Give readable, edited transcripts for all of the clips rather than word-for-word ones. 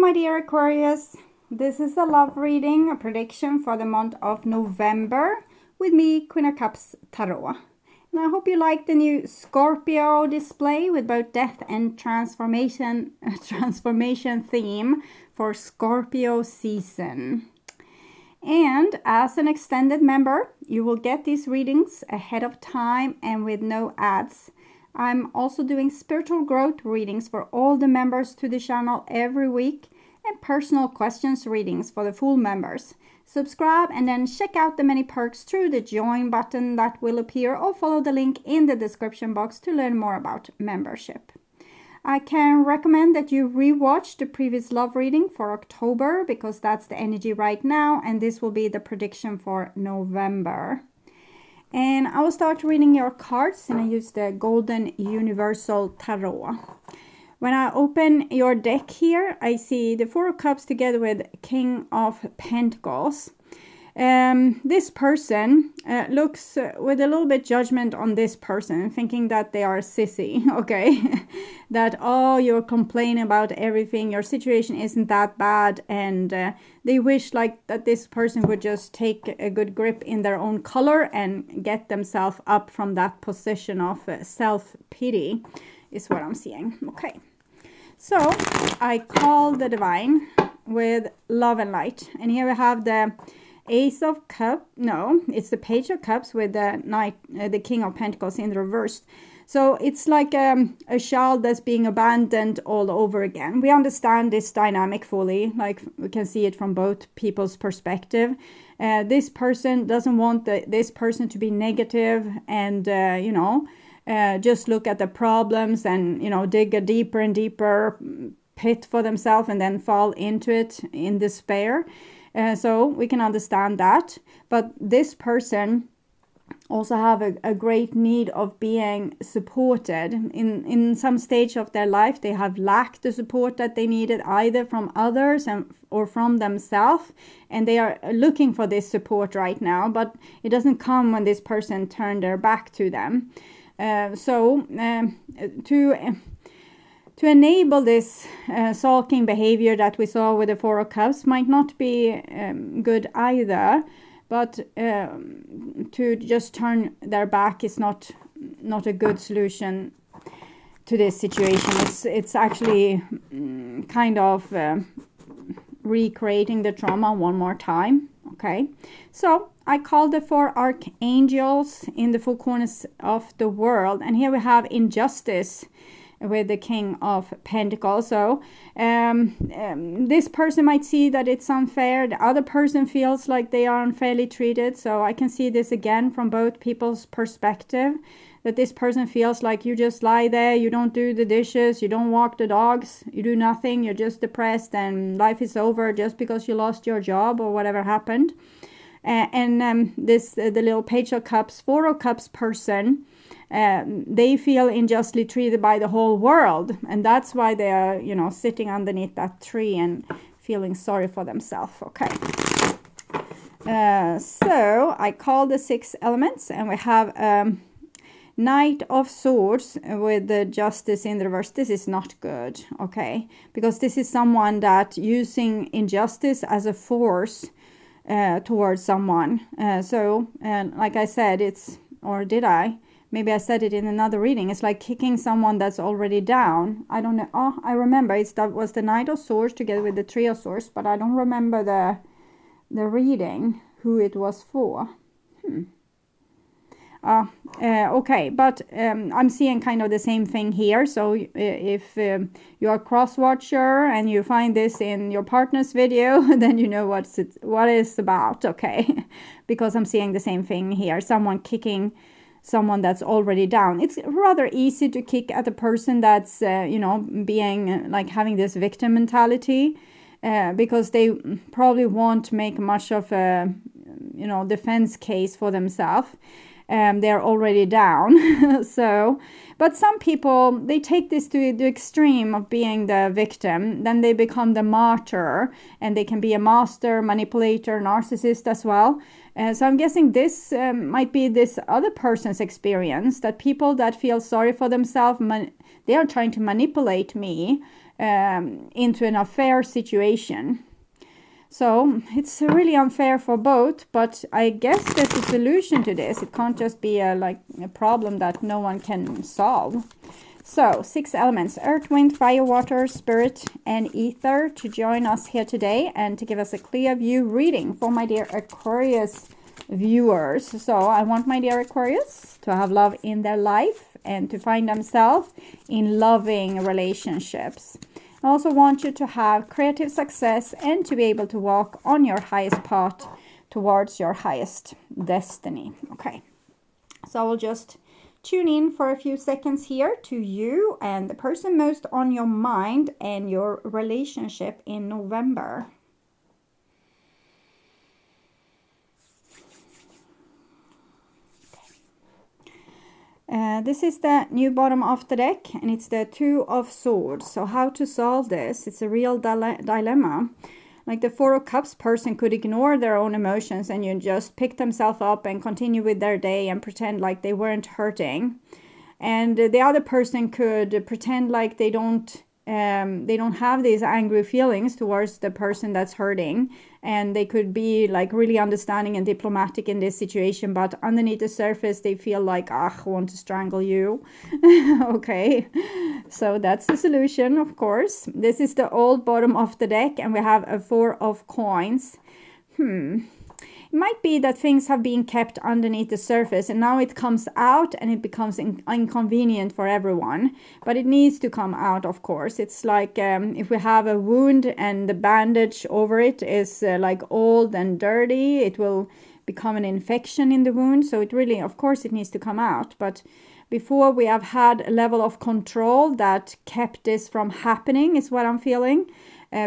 my dear Aquarius. This is a love reading, a prediction for the month of November with me, Queen of Cups Tarot. And I hope you like the new Scorpio display with both death and transformation theme for Scorpio season. And as an extended member, you will get these readings ahead of time and with no ads. I'm also doing spiritual growth readings for all the members to the channel every week and personal questions readings for the full members. Subscribe and then check out the many perks through the join button that will appear or follow the link in the description box to learn more about membership. I can recommend that you rewatch the previous love reading for October because that's the energy right now, and this will be the prediction for November. And I will start reading your cards, and I use the Golden Universal Tarot. When I open your deck here, I see the Four of Cups together with King of Pentacles. This person looks with a little bit judgment on this person, thinking that they are a sissy, okay? That, oh, you're complaining about everything, your situation isn't that bad, and they wish like that this person would just take a good grip in their own color and get themselves up from that position of self-pity, is what I'm seeing. Okay, so I call the divine with love and light, and here we have the Ace of Cups, no, it's the Page of Cups with the Knight, the King of Pentacles in the reverse. So it's like a child that's being abandoned all over again. We understand this dynamic fully, like we can see it from both people's perspective. This person doesn't want this person to be negative and, just look at the problems and, dig a deeper and deeper pit for themselves and then fall into it in despair. So we can understand that, but this person also have a great need of being supported. In some stage of their life, they have lacked the support that they needed either from others or from themselves, and they are looking for this support right now, but it doesn't come when this person turned their back to them. To enable this sulking behavior that we saw with the Four of Cups might not be good either, but to just turn their back is not a good solution to this situation. It's actually kind of recreating the trauma one more time. Okay, so I call the four archangels in the four corners of the world, and here we have injustice with the King of Pentacles. So this person might see that it's unfair. The other person feels like they are unfairly treated. So I can see this again from both people's perspective, that this person feels like you just lie there, you don't do the dishes, you don't walk the dogs, you do nothing, you're just depressed and life is over just because you lost your job or whatever happened. The little Page of Cups, Four of Cups person, they feel unjustly treated by the whole world, and that's why they are sitting underneath that tree and feeling sorry for themselves. Okay, so I call the six elements, and we have Knight of Swords with the Justice in the reverse. This is not good, okay, because this is someone that using injustice as a force towards someone. Like I said, maybe I said it in another reading. It's like kicking someone that's already down. I don't know. Oh, I remember. That was the Knight of Swords together with the Three of Swords, but I don't remember the reading, who it was for. Okay, but I'm seeing kind of the same thing here. So if you're a cross-watcher and you find this in your partner's video, then you know what it's about, okay? Because I'm seeing the same thing here. Someone kicking someone that's already down. It's rather easy to kick at a person that's, being like having this victim mentality, because they probably won't make much of a, defense case for themselves. They're already down. But some people, they take this to the extreme of being the victim. Then they become the martyr, and they can be a master, manipulator, narcissist as well. So I'm guessing this might be this other person's experience, that people that feel sorry for themselves, they are trying to manipulate me into an affair situation. So it's really unfair for both, but I guess there's a solution to this. It can't just be a problem that no one can solve. So 6 elements: earth, wind, fire, water, spirit, and ether, to join us here today and to give us a clear view reading for my dear Aquarius viewers. So I want my dear Aquarius to have love in their life and to find themselves in loving relationships. I also want you to have creative success and to be able to walk on your highest path towards your highest destiny. Okay, so I will just tune in for a few seconds here to you and the person most on your mind and your relationship in November. This is the new bottom of the deck, and it's the 2 of Swords. So how to solve this? It's a real dilemma. Like the 4 of Cups person could ignore their own emotions and you just pick themselves up and continue with their day and pretend like they weren't hurting. And the other person could pretend like they don't have these angry feelings towards the person that's hurting, and they could be like really understanding and diplomatic in this situation, but underneath the surface they feel like, I want to strangle you. Okay, so that's the solution, of course. This is the old bottom of the deck, and we have a 4 of Coins. It might be that things have been kept underneath the surface and now it comes out and it becomes inconvenient for everyone. But it needs to come out, of course. It's like if we have a wound and the bandage over it is like old and dirty, it will become an infection in the wound. So it really, of course, it needs to come out. But before we have had a level of control that kept this from happening is what I'm feeling.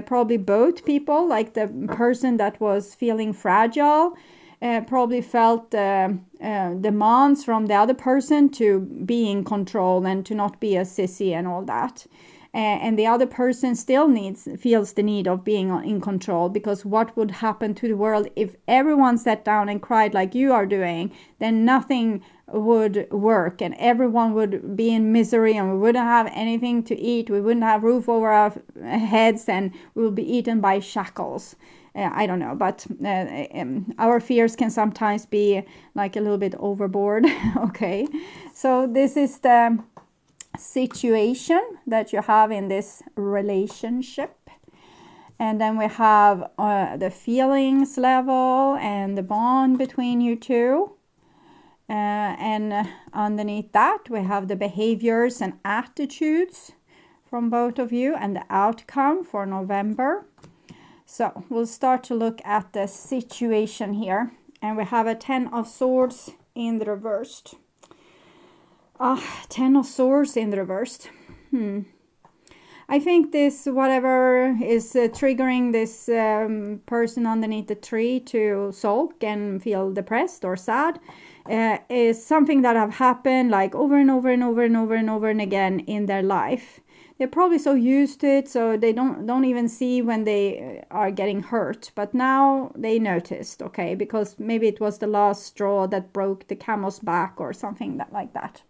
Probably both people, like the person that was feeling fragile, probably felt demands from the other person to be in control and to not be a sissy and all that. And the other person still feels the need of being in control, because what would happen to the world if everyone sat down and cried like you are doing? Then nothing would work and everyone would be in misery and we wouldn't have anything to eat. We wouldn't have roof over our heads and we will be eaten by shackles. I don't know, but our fears can sometimes be like a little bit overboard. Okay, so this is the situation that you have in this relationship, and then we have the feelings level and the bond between you two, and underneath that we have the behaviors and attitudes from both of you and the outcome for November. So we'll start to look at the situation here, and we have a 10 of Swords in the reversed. 10 of Swords in the reversed. I think this, whatever is triggering this person underneath the tree to sulk and feel depressed or sad, is something that have happened like over and over and over and over and over and again in their life. They're probably so used to it, so they don't even see when they are getting hurt. But now they noticed, okay, because maybe it was the last straw that broke the camel's back or something like that.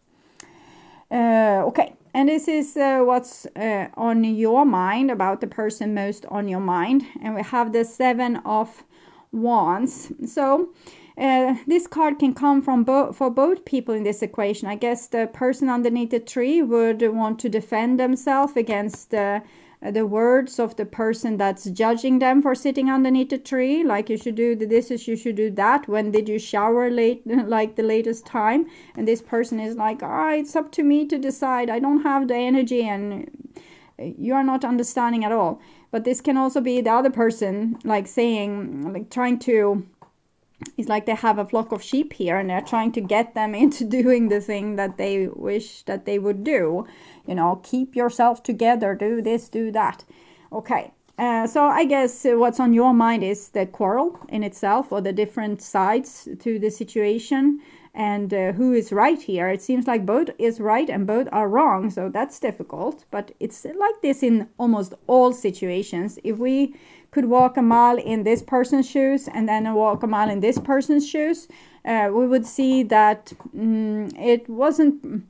Okay, and this is what's on your mind, about the person most on your mind. And we have the 7 of Wands. So this card can come from for both people in this equation. I guess the person underneath the tree would want to defend themselves against the words of the person that's judging them for sitting underneath the tree. Like, you should do this, you should do that. When did you shower like the latest time? And this person is like, it's up to me to decide. I don't have the energy and you are not understanding at all. But this can also be the other person like saying, like trying to, it's like they have a flock of sheep here and they're trying to get them into doing the thing that they wish that they would do. You know, keep yourself together, do this, do that. Okay, so I guess what's on your mind is the quarrel in itself, or the different sides to the situation, and who is right here. It seems like both is right and both are wrong, so that's difficult. But it's like this in almost all situations. If we could walk a mile in this person's shoes and then walk a mile in this person's shoes, we would see that it wasn't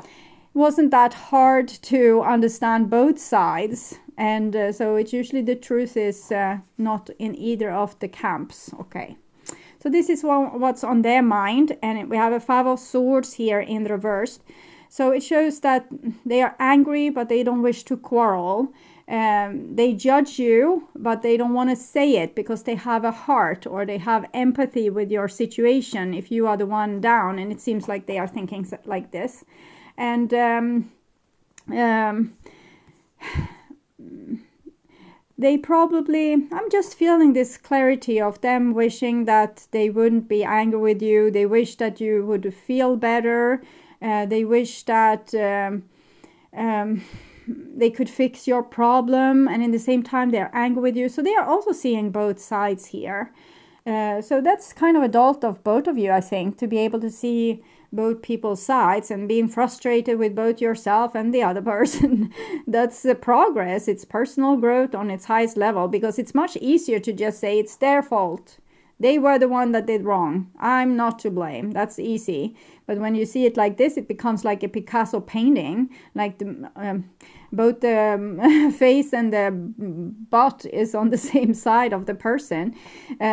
wasn't that hard to understand both sides. And so it's usually the truth is not in either of the camps. Okay. So this is what's on their mind. And we have a 5 of Swords here in reversed. So it shows that they are angry, but they don't wish to quarrel. They judge you, but they don't want to say it because they have a heart or they have empathy with your situation if you are the one down. And it seems like they are thinking like this. And they probably, I'm just feeling this clarity of them wishing that they wouldn't be angry with you. They wish that you would feel better. They wish that they could fix your problem, and in the same time they're angry with you. So they are also seeing both sides here. So that's kind of adult of both of you, I think, to be able to see both people's sides and being frustrated with both yourself and the other person. That's the progress. It's personal growth on its highest level, because it's much easier to just say it's their fault. They were the one that did wrong. I'm not to blame. That's easy. But when you see it like this, it becomes like a Picasso painting. Like both the face and the butt is on the same side of the person.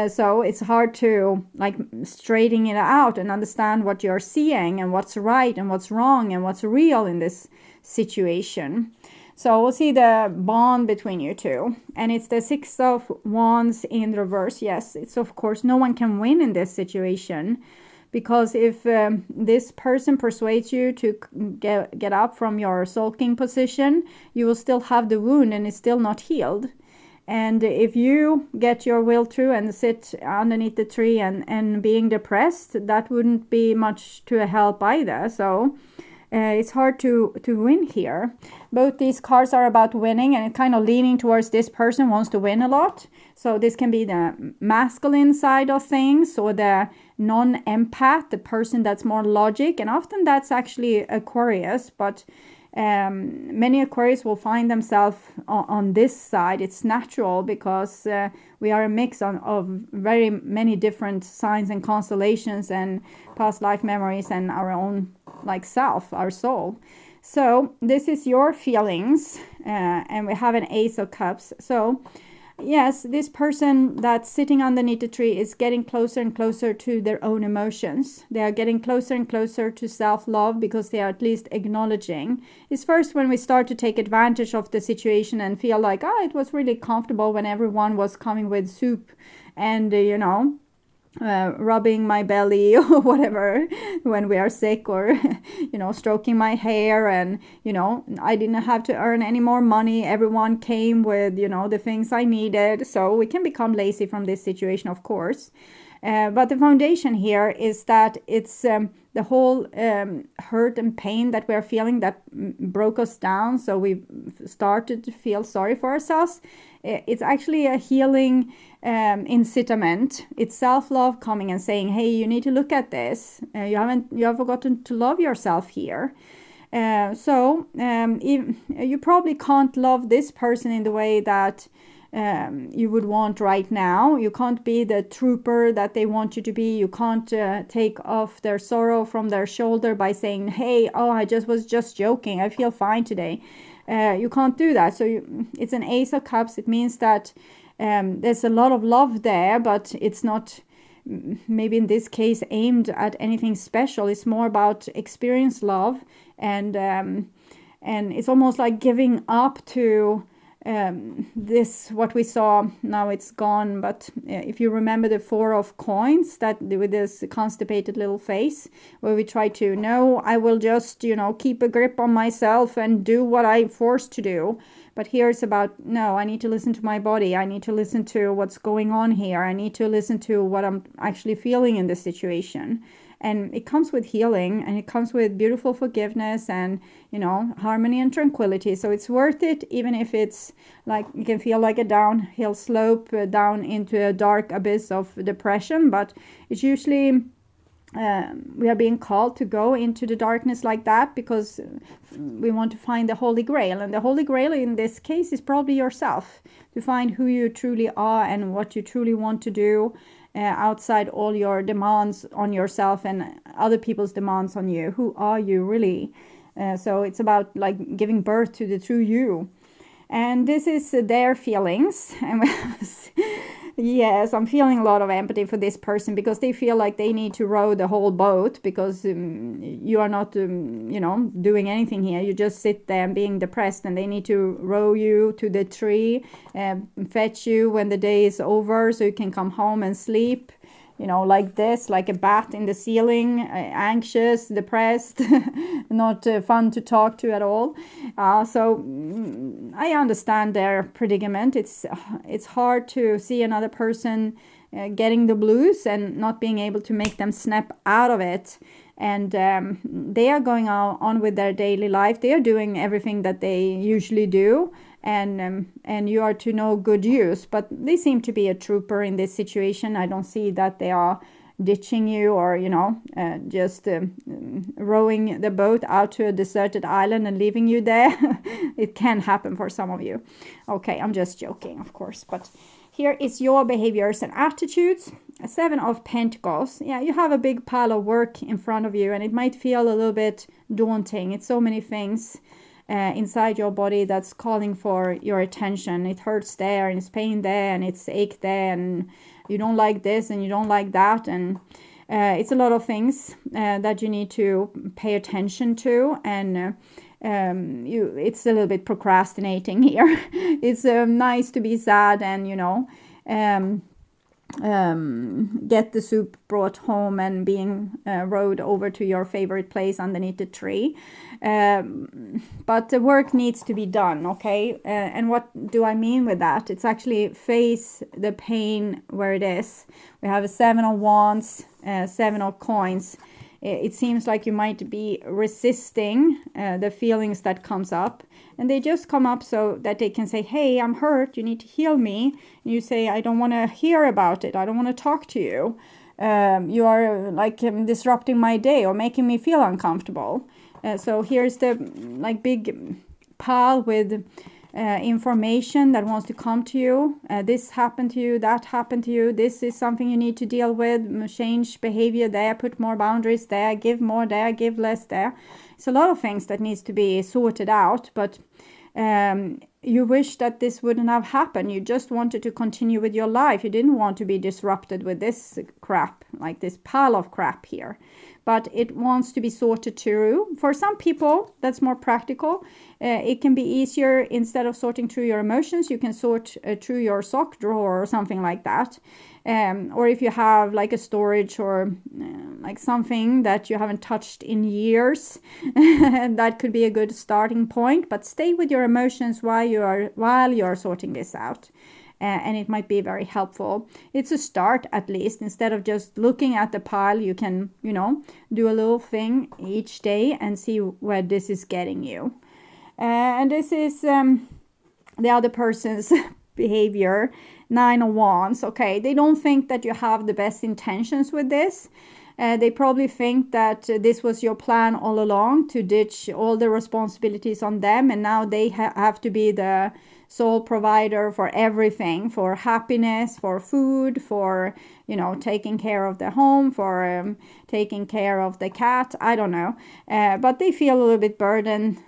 So it's hard to like straighten it out and understand what you're seeing and what's right and what's wrong and what's real in this situation. So we'll see the bond between you two. And it's the 6 of Wands in reverse. Yes, it's of course no one can win in this situation. Because if this person persuades you to get up from your sulking position, you will still have the wound and it's still not healed. And if you get your will through and sit underneath the tree and being depressed, that wouldn't be much to a help either. So it's hard to win here. Both these cards are about winning, and it's kind of leaning towards this person wants to win a lot. So this can be the masculine side of things, or the non-empath, the person that's more logic. And often that's actually Aquarius, but many Aquarius will find themselves on this side. It's natural because we are a mix of very many different signs and constellations and past life memories and our own like self, our soul. So this is your feelings, and we have an Ace of Cups. So yes, this person that's sitting underneath the tree is getting closer and closer to their own emotions. They are getting closer and closer to self-love because they are at least acknowledging. It's first when we start to take advantage of the situation and feel like, it was really comfortable when everyone was coming with soup and, rubbing my belly or whatever when we are sick, or stroking my hair, and I didn't have to earn any more money. Everyone came with the things I needed. So we can become lazy from this situation, of course, but the foundation here is that it's the whole hurt and pain that we're feeling that broke us down. So we started to feel sorry for ourselves. It's actually a healing incitament. It's self-love coming and saying, hey, you need to look at this. You have forgotten to love yourself here. So you probably can't love this person in the way that you would want right now. You can't be the trooper that they want you to be. You can't take off their sorrow from their shoulder by saying, hey, I was just joking. I feel fine today. You can't do that. So it's an Ace of Cups. It means that there's a lot of love there, but it's not maybe in this case aimed at anything special. It's more about experience love, and it's almost like giving up to this, what we saw. Now it's gone, but if you remember the 4 of Coins, that with this constipated little face, where we try to, no, I will just keep a grip on myself and do what I'm forced to do. But here it's about, no, I need to listen to my body. I need to listen to what's going on here. I need to listen to what I'm actually feeling in this situation. And it comes with healing, and it comes with beautiful forgiveness and, harmony and tranquility. So it's worth it, even if it's like, you can feel like a downhill slope down into a dark abyss of depression. But it's usually, we are being called to go into the darkness like that because we want to find the Holy Grail. And the Holy Grail in this case is probably yourself, to find who you truly are and what you truly want to do. Outside all your demands on yourself and other people's demands on you. Who are you really? So it's about like giving birth to the true you. And this is their feelings. And yes, I'm feeling a lot of empathy for this person, because they feel like they need to row the whole boat, because you are not, doing anything here. You just sit there and being depressed, and they need to row you to the tree, fetch you when the day is over so you can come home and sleep. Like this, like a bat in the ceiling, anxious, depressed, not fun to talk to at all. So I understand their predicament. It's hard to see another person getting the blues and not being able to make them snap out of it. And they are going on with their daily life. They are doing everything that they usually do. And you are to no good use, but they seem to be a trooper in this situation. I don't see that they are ditching you or just rowing the boat out to a deserted island and leaving you there. It can happen for some of you. Okay, I'm just joking, of course, but here is your behaviors and attitudes. 7 of Pentacles. Yeah, you have a big pile of work in front of you, and it might feel a little bit daunting. It's so many things inside your body that's calling for your attention. It hurts there, and it's pain there, and it's ache there, and you don't like this and you don't like that, and it's a lot of things that you need to pay attention to. And it's a little bit procrastinating here. It's nice to be sad and get the soup brought home and being rowed over to your favorite place underneath the tree, but the work needs to be done. Okay, and what do I mean with that? It's actually face the pain where it is. We have a 7 of Wands, 7 of Coins. It seems like you might be resisting the feelings that comes up, and they just come up so that they can say, hey, I'm hurt, you need to heal me. And you say, I don't want to hear about it, I don't want to talk to you. You are like disrupting my day or making me feel uncomfortable. So here's the big pile with information that wants to come to you. This happened to you, that happened to you, this is something you need to deal with. Change behavior there, put more boundaries there, give more there, give less there. It's a lot of things that needs to be sorted out, but you wish that this wouldn't have happened. You just wanted to continue with your life. You didn't want to be disrupted with this crap, like this pile of crap here. But it wants to be sorted through. For some people, that's more practical. It can be easier, instead of sorting through your emotions, you can sort through your sock drawer or something like that. Or if you have like a storage or like something that you haven't touched in years, that could be a good starting point. But stay with your emotions while you're sorting this out. And it might be very helpful. It's a start, at least. Instead of just looking at the pile, you can, do a little thing each day and see where this is getting you. And this is the other person's behavior. 9 of Wands. Okay, they don't think that you have the best intentions with this. They probably think that this was your plan all along, to ditch all the responsibilities on them, and now they have to be the sole provider for everything, for happiness, for food, for taking care of the home, for taking care of the cat. I don't know, but they feel a little bit burdened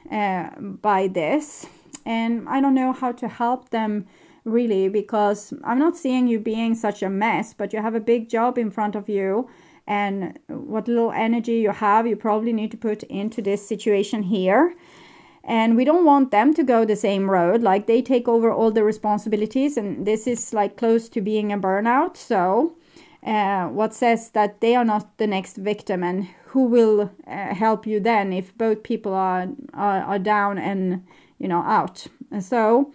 by this, and I don't know how to help them really, because I'm not seeing you being such a mess, but you have a big job in front of you, and what little energy you have, you probably need to put into this situation here. And we don't want them to go the same road, like they take over all the responsibilities, and this is like close to being a burnout. So what says that they are not the next victim, and who will help you then if both people are down and out? And so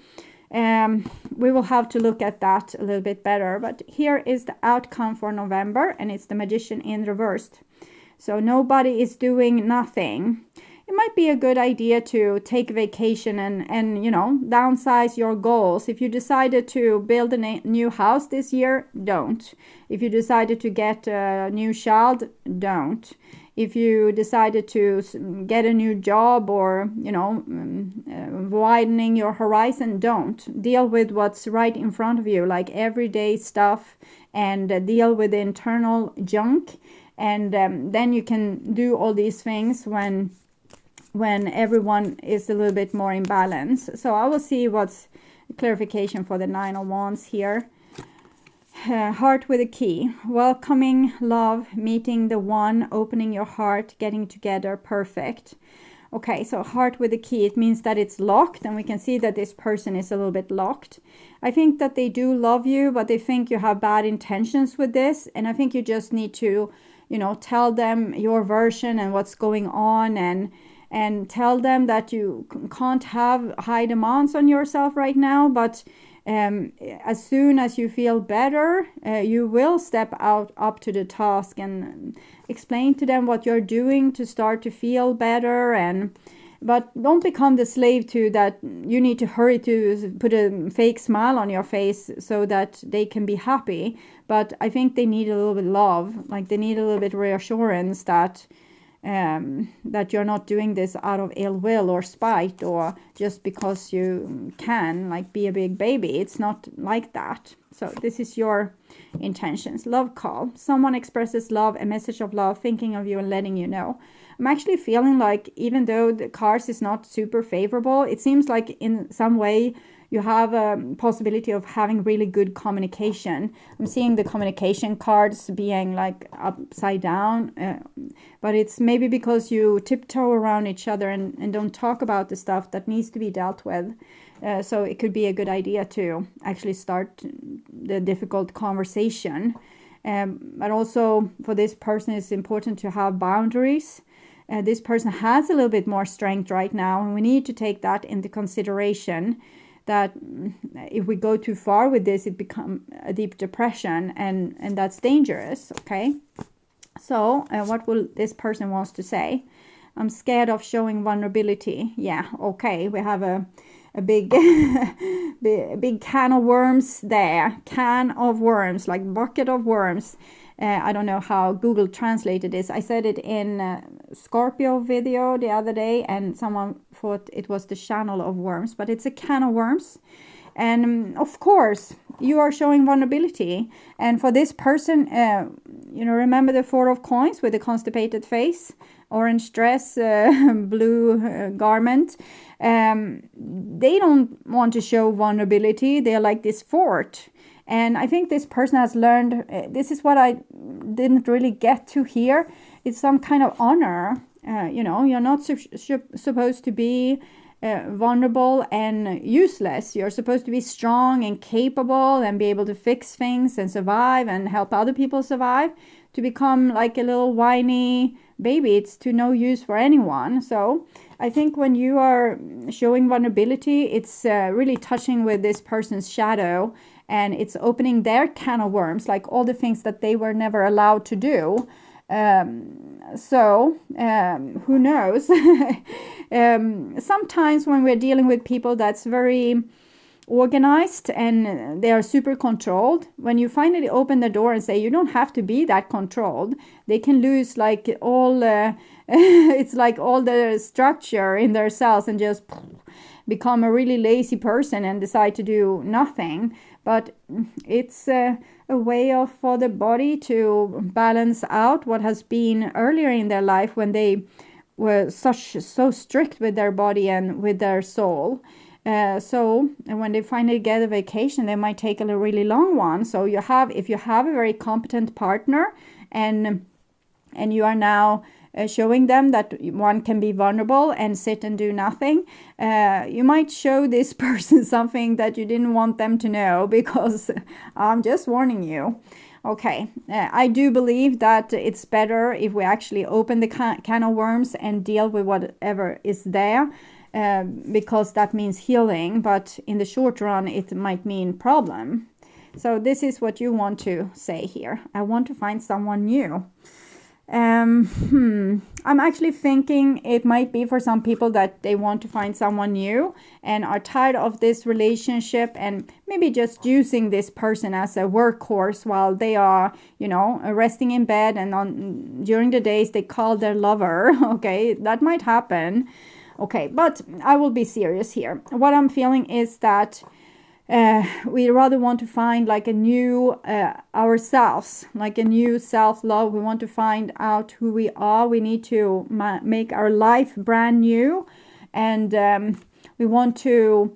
we will have to look at that a little bit better. But here is the outcome for November, and it's the Magician in reversed. So nobody is doing nothing. It might be a good idea to take vacation and downsize your goals. If you decided to build a new house this year, don't. If you decided to get a new child, don't. If you decided to get a new job or, widening your horizon, don't. Deal with what's right in front of you, like everyday stuff, and deal with the internal junk. And then you can do all these things when when everyone is a little bit more in balance. So I will see what's clarification for the Nine of Wands here. Heart with a key. Welcoming love, meeting the one, opening your heart, getting together, perfect. Okay, so heart with a key, it means that it's locked, and we can see that this person is a little bit locked. I think that they do love you, but they think you have bad intentions with this, and I think you just need to, you know, tell them your version and what's going on, and tell them that you can't have high demands on yourself right now, but as soon as you feel better, you will step up to the task and explain to them what you're doing to start to feel better. But don't become the slave to that. You need to hurry to put a fake smile on your face so that they can be happy. But I think they need a little bit of love, like they need a little bit of reassurance that that you're not doing this out of ill will or spite, or just because you can, like, be a big baby. It's not like that. So this is your intentions. Love call. Someone expresses love, a message of love, thinking of you and letting you know. I'm actually feeling like, even though the cards is not super favorable, it seems like in some way you have a possibility of having really good communication. I'm seeing the communication cards being like upside down, but it's maybe because you tiptoe around each other and don't talk about the stuff that needs to be dealt with. So it could be a good idea to actually start the difficult conversation. But also for this person, it's important to have boundaries. This person has a little bit more strength right now, and we need to take that into consideration, that if we go too far with this, it becomes a deep depression, and that's dangerous. Okay, so what will this person wants to say? I'm scared of showing vulnerability. Yeah, okay, we have a big big can of worms there. Can of worms, like bucket of worms. I don't know how Google translated this. I said it in Scorpio video the other day, and someone thought it was the channel of worms, but it's a can of worms. And of course, you are showing vulnerability. And for this person, you know, remember the Four of Coins with the constipated face, orange dress, blue garment. They don't want to show vulnerability. They're like this fort. And I think this person has learned, this is what I didn't really get to here. It's some kind of honor. You know, you're not supposed to be vulnerable and useless. You're supposed to be strong and capable and be able to fix things and survive and help other people survive. To become like a little whiny baby, it's to no use for anyone. So I think when you are showing vulnerability, it's really touching with this person's shadow, and it's opening their can of worms, like all the things that they were never allowed to do. So who knows? Sometimes when we're dealing with people that's very organized and they are super controlled, when you finally open the door and say you don't have to be that controlled, they can lose like all it's like all the structure in their cells and just become a really lazy person and decide to do nothing. But it's a way for the body to balance out what has been earlier in their life when they were so strict with their body and with their soul. So when they finally get a vacation, they might take a really long one. So if you have a very competent partner and you are now showing them that one can be vulnerable and sit and do nothing, you might show this person something that you didn't want them to know, because I'm just warning you. Okay, I do believe that it's better if we actually open the can of worms and deal with whatever is there, because that means healing, but in the short run it might mean problem. So this is what you want to say here. I want to find someone new. I'm actually thinking it might be for some people that they want to find someone new and are tired of this relationship, and maybe just using this person as a workhorse while they are, you know, resting in bed, and during the days they call their lover. Okay, that might happen. Okay, but I will be serious here. What I'm feeling is that we rather want to find like a new ourselves, like a new self-love. We want to find out who we are. We need to make our life brand new, and we want to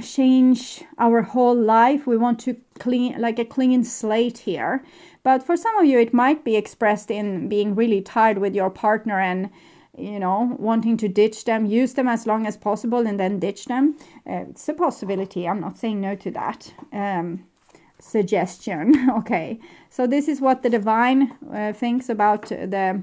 change our whole life. We want to clean, like a clean slate here. But for some of you, it might be expressed in being really tired with your partner and, you know, wanting to ditch them, use them as long as possible and then ditch them. It's a possibility. I'm not saying no to that suggestion. Okay, so this is what the divine thinks about the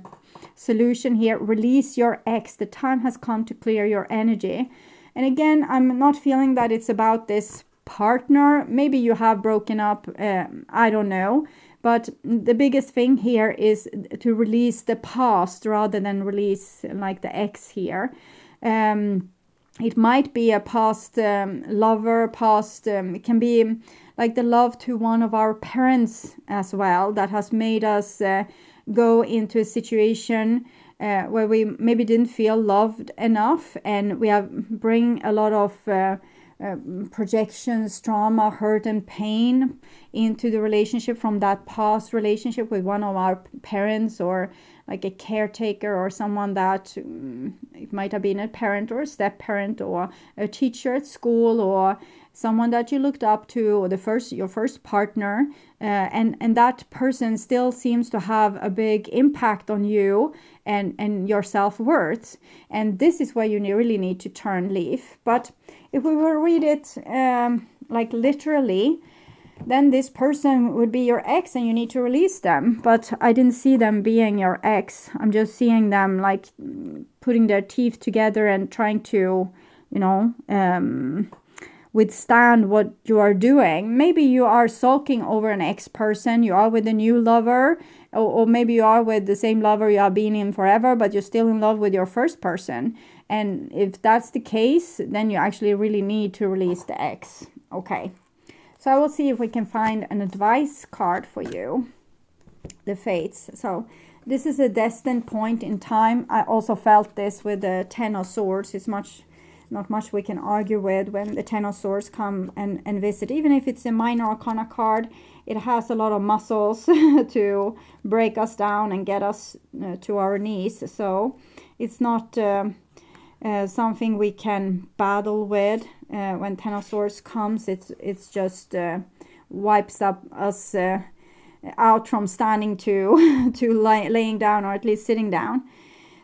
solution here. Release your ex. The time has come to clear your energy. And again, I'm not feeling that it's about this partner. Maybe you have broken up. I don't know. But the biggest thing here is to release the past rather than release like the ex here. It might be a past lover, past, it can be like the love to one of our parents as well that has made us go into a situation where we maybe didn't feel loved enough, and we have bring a lot of projections, trauma, hurt and pain into the relationship from that past relationship with one of our parents, or like a caretaker, or someone that it might have been a parent or a step parent or a teacher at school, or someone that you looked up to, or your first partner, and that person still seems to have a big impact on you and your self-worth. And this is where you really need to turn leaf. But if we will read it like literally, then this person would be your ex and you need to release them. But I didn't see them being your ex. I'm just seeing them like putting their teeth together and trying to, you know, withstand what you are doing. Maybe you are sulking over an ex-person, you are with a new lover, or maybe you are with the same lover you have been in forever, but you're still in love with your first person. And if that's the case, then you actually really need to release the ex. Okay, so I will see if we can find an advice card for you. The Fates. So this is a destined point in time. I also felt this with the Ten of Swords. It's not much we can argue with when the Ten of Swords come and visit. Even if it's a minor arcana card, it has a lot of muscles to break us down and get us to our knees. So it's not something we can battle with. When Ten of Swords comes, it's just wipes up us out from standing to laying down, or at least sitting down.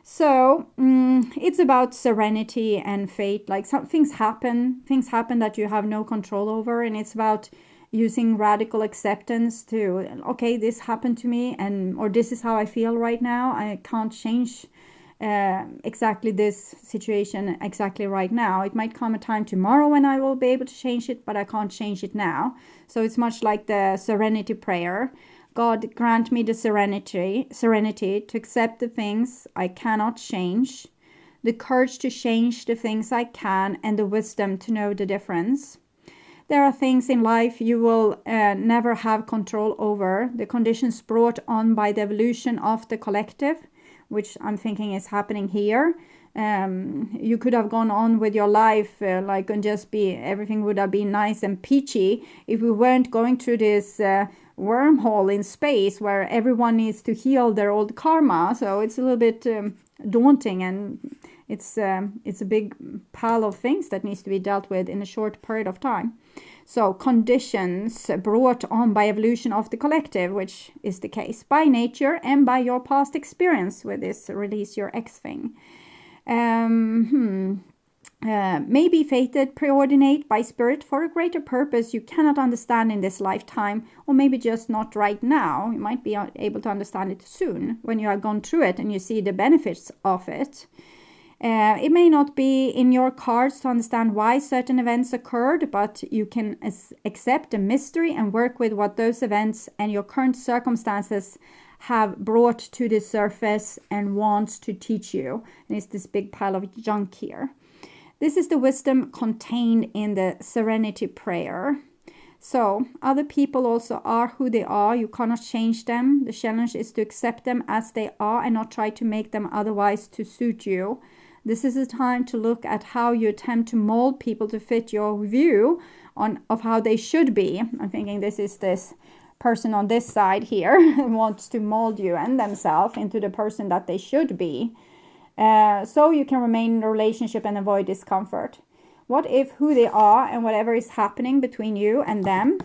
So it's about serenity and fate. Like some things happen that you have no control over, and it's about using radical acceptance to, okay, this happened to me, or this is how I feel right now. I can't change exactly this situation exactly right now. It might come a time tomorrow when I will be able to change it, but I can't change it now. So it's much like the serenity prayer. God, grant me the serenity to accept the things I cannot change, the courage to change the things I can, and the wisdom to know the difference. There are things in life you will never have control over. The conditions brought on by the evolution of the collective, which I'm thinking is happening here. You could have gone on with your life like and just everything would have been nice and peachy if we weren't going through this wormhole in space where everyone needs to heal their old karma. So it's a little bit daunting, and it's a big pile of things that needs to be dealt with in a short period of time. So conditions brought on by evolution of the collective, which is the case by nature and by your past experience with this release your ex thing. Maybe fated, preordinate by spirit for a greater purpose you cannot understand in this lifetime, or maybe just not right now. You might be able to understand it soon when you have gone through it and you see the benefits of it. It may not be in your cards to understand why certain events occurred, but you can accept the mystery and work with what those events and your current circumstances have brought to the surface and wants to teach you. And it's this big pile of junk here. This is the wisdom contained in the serenity prayer. So other people also are who they are. You cannot change them. The challenge is to accept them as they are and not try to make them otherwise to suit you. This is a time to look at how you attempt to mold people to fit your view of how they should be. I'm thinking this is this person on this side here wants to mold you and themselves into the person that they should be. So you can remain in a relationship and avoid discomfort. What if who they are and whatever is happening between you and them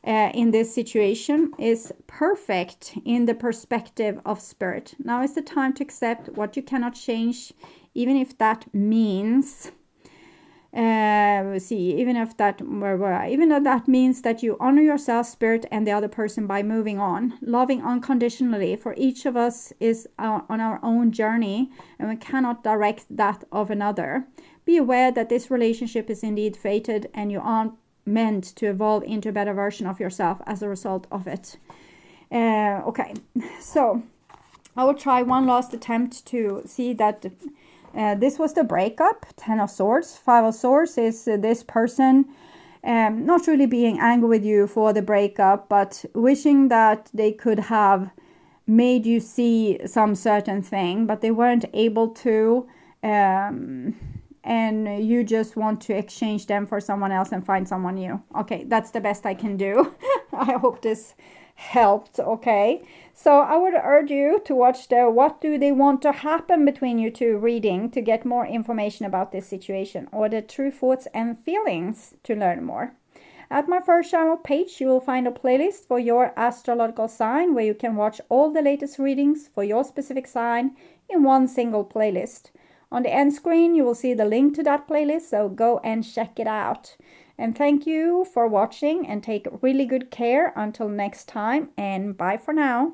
in this situation is perfect in the perspective of spirit? Now is the time to accept what you cannot change, even if that means even though that means that you honor yourself, spirit, and the other person by moving on, loving unconditionally. For each of us is on our own journey, and we cannot direct that of another. Be aware that this relationship is indeed fated, and you aren't meant to evolve into a better version of yourself as a result of it. Okay, so I will try one last attempt to see that this was the breakup. 10 of Swords. 5 of Swords is this person not really being angry with you for the breakup, but wishing that they could have made you see some certain thing, but they weren't able to. And you just want to exchange them for someone else and find someone new. Okay, that's the best I can do. I hope this helped. Okay, so I would urge you to watch the What Do They Want to Happen Between You Two reading to get more information about this situation, or the True Thoughts and Feelings to learn more. At my first channel page, you will find a playlist for your astrological sign where you can watch all the latest readings for your specific sign in one single playlist. On the end screen, you will see the link to that playlist, so go and check it out. And thank you for watching, and take really good care until next time, and bye for now.